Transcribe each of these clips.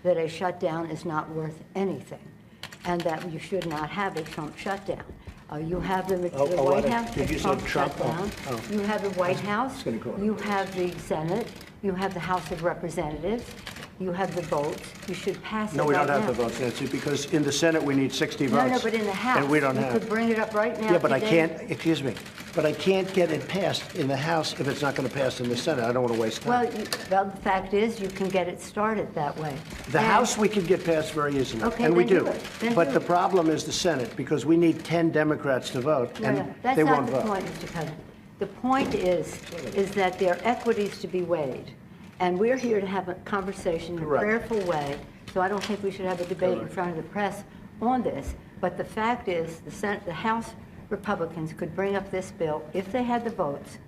that a shutdown is not worth anything, and that you should not have a Trump shutdown. You have the White House, did you say Trump? shutdown. You have the White House, you have the Senate, you have the House of Representatives, you have the votes. You should pass it right now. No, we don't have the votes, Nancy, because in the Senate we need 60 votes. No, but in the House, and we don't you have. could bring it up right now. Yeah, but today. I can't, excuse me, but I can't get it passed in the House if it's not going to pass in the Senate. I don't want to waste time. Well, the fact is, you can get it started that way. The House we could get passed very easily, Okay, and we then do. do it. Then But do the it. problem is the Senate, because we need 10 Democrats to vote, and That's they not won't the vote. point, Mr. President. The point is that there are equities to be weighed, and we're here to have a conversation in a Correct. prayerful way, so I don't think we should have a debate in front of the press on this. But the fact is, the House Republicans could bring up this bill, if they had the votes,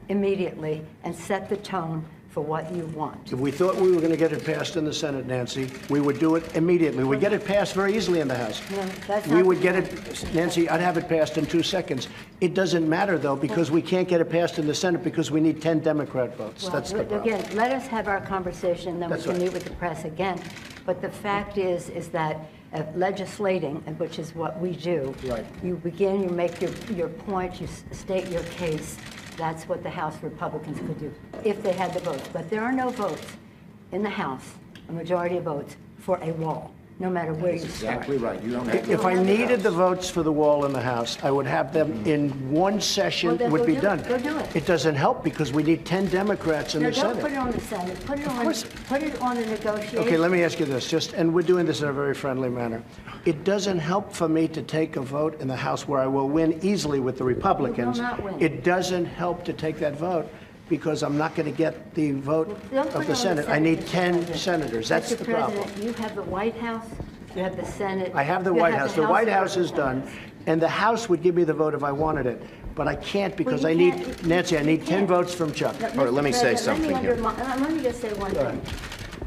immediately, and set the tone for what you want. If we thought we were going to get it passed in the Senate, Nancy, we would do it immediately. We'd get it passed very easily in the House. No, that's We not would the get point. it, Nancy, I'd have it passed in 2 seconds. It doesn't matter, though, because we can't get it passed in the Senate because we need 10 Democrat votes. Well, That's the problem. again, let us have our conversation, then That's we can right. meet with the press again. But the fact is that legislating, and which is what we do, Right. you begin, you make your point, you state your case. That's what the House Republicans could do if they had the votes. But there are no votes in the House, a majority of votes, for a wall, no matter where you start. Exactly right. You don't have If I needed the votes for the wall in the House, I would have them in one session, Well, then it would go be do it. done. Go do it. It doesn't help because we need 10 Democrats in No, the don't Senate. put it on the Senate. Put course. it on the negotiation. Okay, let me ask you this, and we're doing this in a very friendly manner. It doesn't help for me to take a vote in the House where I will win easily with the Republicans. You will not win. It doesn't help to take that vote because I'm not going to get the vote Don't put of it the on Senate. I need Mr. 10 President. senators. That's Mr. the problem. President, you have the White House, you have the Senate. I have the you White House. The White of House is done, Representatives. and the House would give me the vote if I wanted it. But I can't because you I need, can't- Nancy, I you need 10 can't. votes from Chuck. No, All right, let me Mr. say President, something here. Let me just say one thing.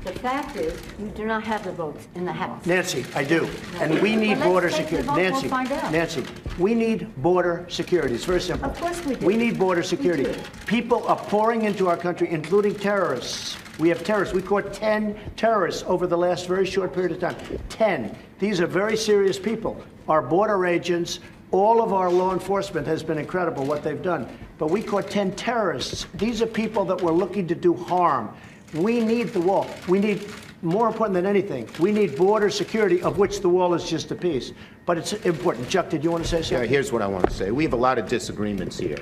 The fact is, you do not have the votes in the House. Nancy, I do. And we need Well, border let's take the security. vote, we'll Nancy, find out. Nancy, we need border security. It's very simple. Of course we do. We need border We security. do. People are pouring into our country, including terrorists. We have terrorists. We caught 10 terrorists over the last very short period of time. 10. These are very serious people. Our border agents, all of our law enforcement has been incredible what they've done. But we caught 10 terrorists. These are people that were looking to do harm. We need the wall. We need, more important than anything, we need border security, of which the wall is just a piece. But it's important. Chuck, did you want to say Yeah, something? here's what I want to say. We have a lot of disagreements here.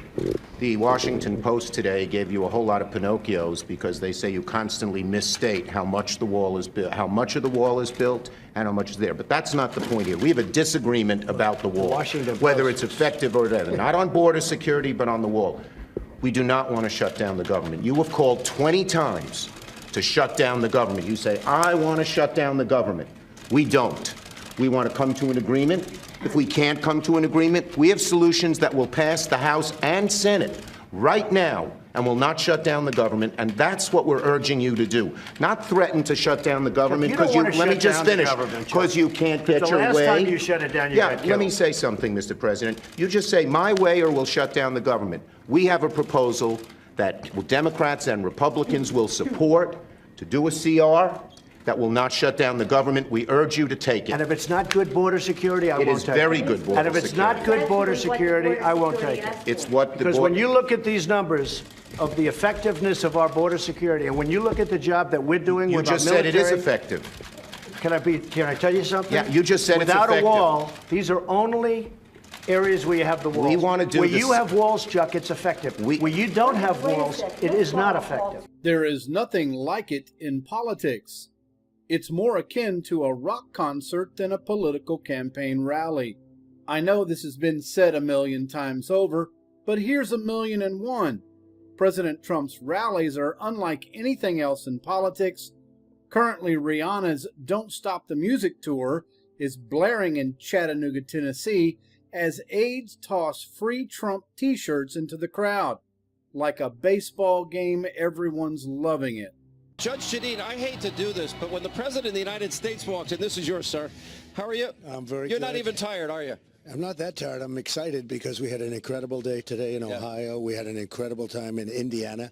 The Washington Post today gave you a whole lot of Pinocchios because they say you constantly misstate how much the wall is built, how much of the wall is built, and how much is there. But that's not the point here. We have a disagreement about the wall, Washington whether Post. it's effective or not. Not on border security, but on the wall. We do not want to shut down the government. You have called 20 times to shut down the government. You say, I want to shut down the government. We don't. We want to come to an agreement. If we can't come to an agreement, we have solutions that will pass the House and Senate right now and will not shut down the government, and that's what we're urging you to do. Not threaten to shut down the government, you don't because you, wanna let me shut just down the finish, government, Chuck. because you can't get The your last way. time you shut it down, you got Yeah, let me killed. say something, Mr. President. You just say my way or we'll shut down the government. We have a proposal that Democrats and Republicans will support to do a CR that will not shut down the government. We urge you to take And it. if it's not good border security, I It won't is take it. very good border And if it's not security. good border That's what the security, border I won't security take it. has It's what the Because board. when you look at these numbers of the effectiveness of our border security, and when you look at the job that we're doing You with our just said it is military- effective. Can I tell you something? Yeah, you just said it's Without a effective. wall, these are only areas where you have the walls. We wanna do Where this- you have walls, Chuck, it's effective. Where you don't have Wait a walls, second. it is not effective. There is nothing like it in politics. It's more akin to a rock concert than a political campaign rally. I know this has been said a million times over, but here's 1,000,001. President Trump's rallies are unlike anything else in politics. Currently, Rihanna's Don't Stop the Music tour is blaring in Chattanooga, Tennessee, as aides toss free Trump t-shirts into the crowd. Like a baseball game, everyone's loving it. Judge Jeanine, I hate to do this, but when the President of the United States walks in, this is yours, sir. How are you? I'm very You're good. not even tired, are you? I'm not that tired. I'm excited because we had an incredible day today in Ohio. We had an incredible time in Indiana.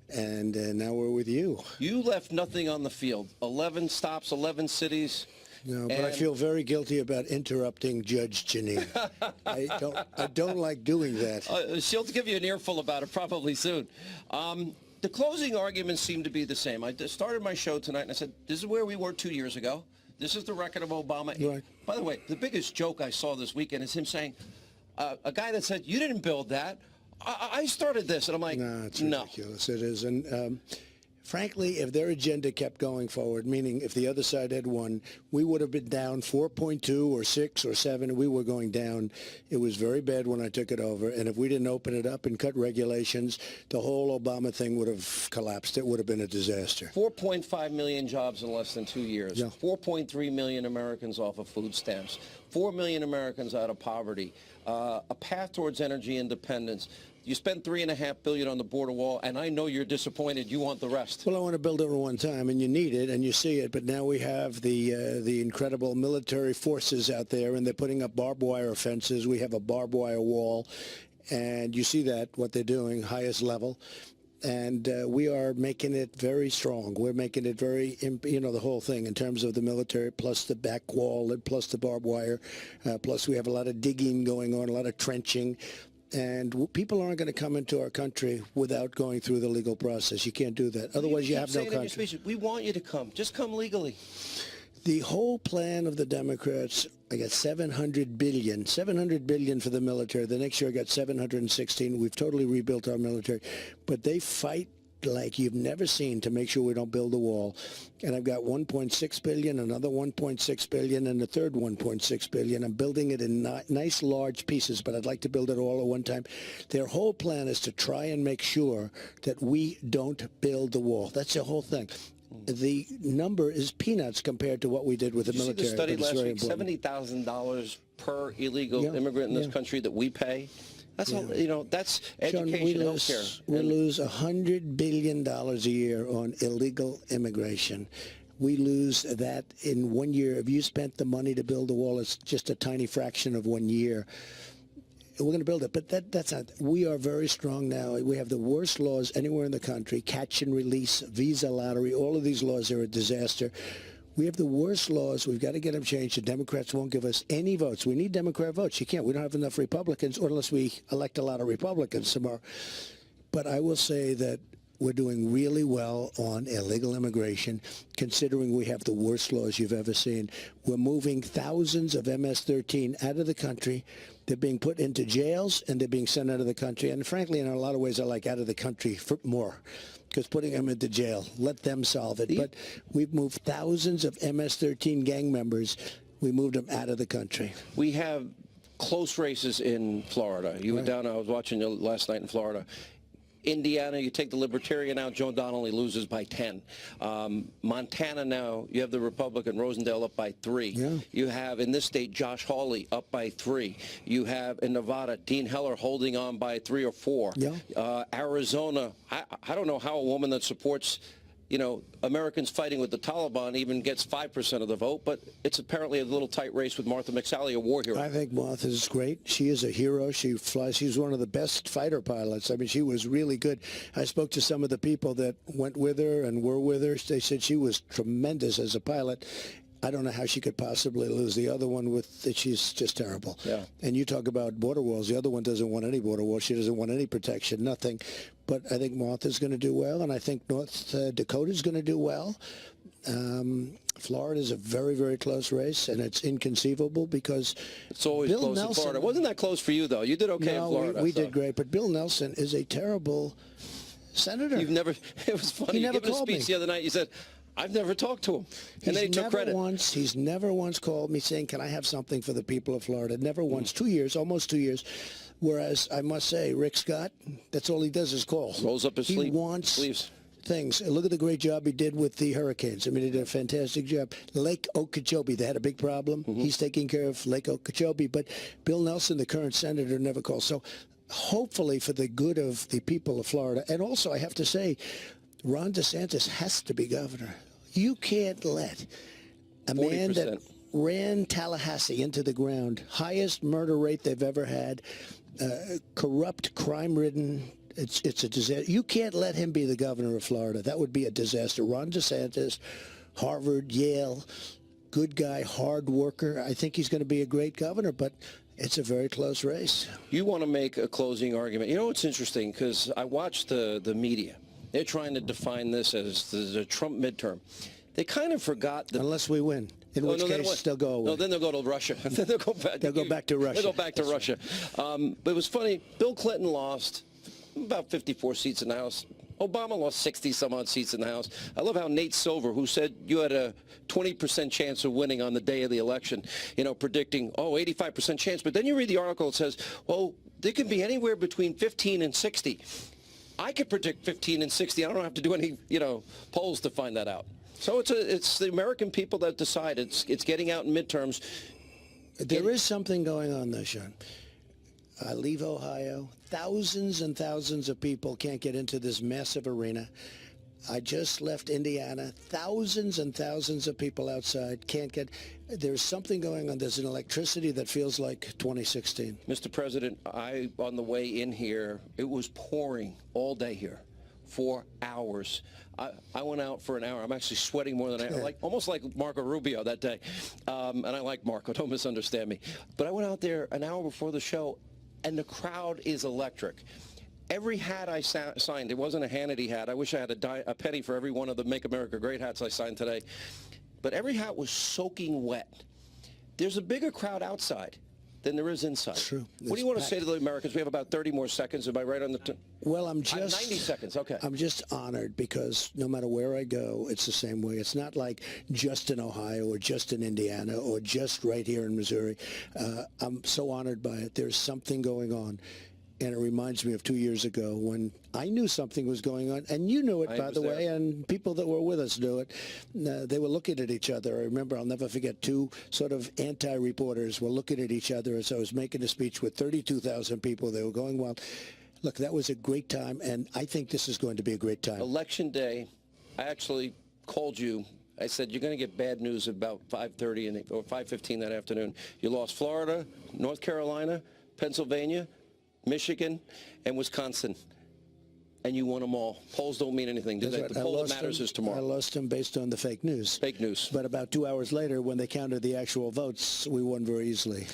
and now we're with you. You left nothing on the field. 11 stops, 11 cities. No, but I feel very guilty about interrupting Judge Janine. I don't like doing that. She'll give you an earful about it probably soon. The closing arguments seem to be the same. I started my show tonight and I said, this is where we were 2 years ago. This is the record of Obama. Right. By the way, the biggest joke I saw this weekend is him saying, a guy that said, you didn't build that. I started this. And I'm like, no, it's ridiculous. It is. And frankly, if their agenda kept going forward, meaning if the other side had won, we would have been down 4.2 or 6 or 7. We were going down. It was very bad when I took it over. And if we didn't open it up and cut regulations, the whole Obama thing would have collapsed. It would have been a disaster. 4.5 million jobs in less than 2 years. Yeah. 4.3 million Americans off of food stamps. 4 million Americans out of poverty. A path towards energy independence. You spent $3.5 billion on the border wall, and I know you're disappointed. You want the rest. Well, I want to build it at one time, and you need it, and you see it. But now we have the incredible military forces out there, and they're putting up barbed wire fences. We have a barbed wire wall, and you see that, what they're doing, highest level. And we are making it very strong. We're making it very, the whole thing in terms of the military, plus the back wall, and plus the barbed wire. Plus we have a lot of digging going on, a lot of trenching. And people aren't going to come into our country without going through the legal process. You can't do that. Otherwise, you have no country. In your speech, we want you to come. Just come legally. The whole plan of the Democrats, I got $700 billion for the military. The next year I got 716. We've totally rebuilt our military. But they fight like you've never seen to make sure we don't build a wall. And I've got 1.6 billion, another 1.6 billion, and a third 1.6 billion. I'm building it in nice large pieces, but I'd like to build it all at one time. Their whole plan is to try and make sure that we don't build the wall. That's the whole thing. The number is peanuts compared to what we did with the military. You see the study last week, $70,000 per illegal immigrant in this country that we pay. That's all, that's education, healthcare. We lose $100 billion a year on illegal immigration. We lose that in 1 year. If you spent the money to build the wall, it's just a tiny fraction of 1 year. We're going to build it, but that's not. We are very strong now. We have the worst laws anywhere in the country, catch and release, visa lottery, all of these laws are a disaster. We have the worst laws. We've got to get them changed. The Democrats won't give us any votes. We need Democrat votes. You can't. We don't have enough Republicans, or unless we elect a lot of Republicans tomorrow. But I will say that we're doing really well on illegal immigration, considering we have the worst laws you've ever seen. We're moving thousands of MS-13 out of the country. They're being put into jails, and they're being sent out of the country. And frankly, in a lot of ways, I like out of the country for more, because putting them into jail, let them solve it. But we've moved thousands of MS-13 gang members. We moved them out of the country. We have close races in Florida. You were down, I was watching you last night in Florida. Indiana, you take the Libertarian out, Joe Donnelly loses by 10. Montana now, you have the Republican Rosenstein up by 3. Yeah. You have in this state Josh Hawley up by 3. You have in Nevada Dean Heller holding on by 3 or 4. Yeah. Arizona, I don't know how a woman that supports Americans fighting with the Taliban even gets 5% of the vote, but it's apparently a little tight race with Martha McSally, a war hero. I think Martha's great. She is a hero. She flies. She's one of the best fighter pilots. I mean, she was really good. I spoke to some of the people that went with her and were with her. They said she was tremendous as a pilot. I don't know how she could possibly lose. The other one she's just terrible. Yeah. And you talk about border walls. The other one doesn't want any border walls. She doesn't want any protection, nothing. But I think Martha's going to do well, and I think North Dakota's going to do well. Florida's a very, very close race, and it's inconceivable because it's always Bill close Nelson, in Florida. Wasn't that close for you, though? You did okay in Florida. We did great, but Bill Nelson is a terrible senator. It was funny. He You never gave a called speech me. the other night. You said, I've never talked to him. And then he took credit. He's never once called me saying, can I have something for the people of Florida? Never once. 2 years, almost 2 years. Whereas I must say, Rick Scott, that's all he does is call. Rolls up his sleeve. He wants sleeves. Things. Look at the great job he did with the hurricanes. I mean, he did a fantastic job. Lake Okeechobee, they had a big problem. He's taking care of Lake Okeechobee. But Bill Nelson, the current senator, never calls. So hopefully for the good of the people of Florida. And also, I have to say, Ron DeSantis has to be governor. You can't let a 40%. Man that ran Tallahassee into the ground, highest murder rate they've ever had, corrupt, crime-ridden It's a disaster. You can't let him be the governor of Florida. That would be a disaster. Ron DeSantis, Harvard, Yale, good guy, hard worker. I think he's going to be a great governor, but it's a very close race. You want to make a closing argument. You know, it's interesting because I watched the media. They're trying to define this as the Trump midterm. They kind of forgot that... Unless we win, in which case they'll go away. No, then they'll go to Russia. Then they'll go back. They'll go back to Russia. They'll go back to Russia. But it was funny. Bill Clinton lost about 54 seats in the House. Obama lost 60-some-odd seats in the House. I love how Nate Silver, who said you had a 20% chance of winning on the day of the election, you know, predicting, 85% chance. But then you read the article, it says, well, there can be anywhere between 15 and 60. I could predict 15 and 60. I don't have to do any, polls to find that out. So it's the American people that decide. It's getting out in midterms. There is something going on, though, Sean. I leave Ohio. Thousands and thousands of people can't get into this massive arena. I just left Indiana. Thousands and thousands of people outside can't get. There's something going on. There's an electricity that feels like 2016. Mr. President, on the way in here, it was pouring all day here. 4 hours. I went out for an hour. I'm actually sweating more than almost like Marco Rubio that day. And I like Marco, don't misunderstand me. But I went out there an hour before the show, and the crowd is electric. Every hat I signed, it wasn't a Hannity hat. I wish I had a penny for every one of the Make America Great hats I signed today. But every hat was soaking wet. There's a bigger crowd outside than there is inside. True. What do you want to say to the Americans? We have about 30 more seconds. Am I right on the... Well, I'm just... 90 seconds, okay. I'm just honored because no matter where I go, it's the same way. It's not like just in Ohio or just in Indiana or just right here in Missouri. I'm so honored by it. There's something going on. And it reminds me of 2 years ago when I knew something was going on, and you knew it, by the way, and people that were with us knew it. They were looking at each other. I remember, I'll never forget, two sort of anti-reporters were looking at each other as I was making a speech with 32,000 people. They were going wild. Look, that was a great time, and I think this is going to be a great time. Election day, I actually called you. I said, you're going to get bad news about 5:30 or 5:15 that afternoon. You lost Florida, North Carolina, Pennsylvania, Michigan, and Wisconsin, and you won them all. Polls don't mean anything. The poll that matters is tomorrow. I lost them based on the fake news. Fake news. But about 2 hours later, when they counted the actual votes, we won very easily.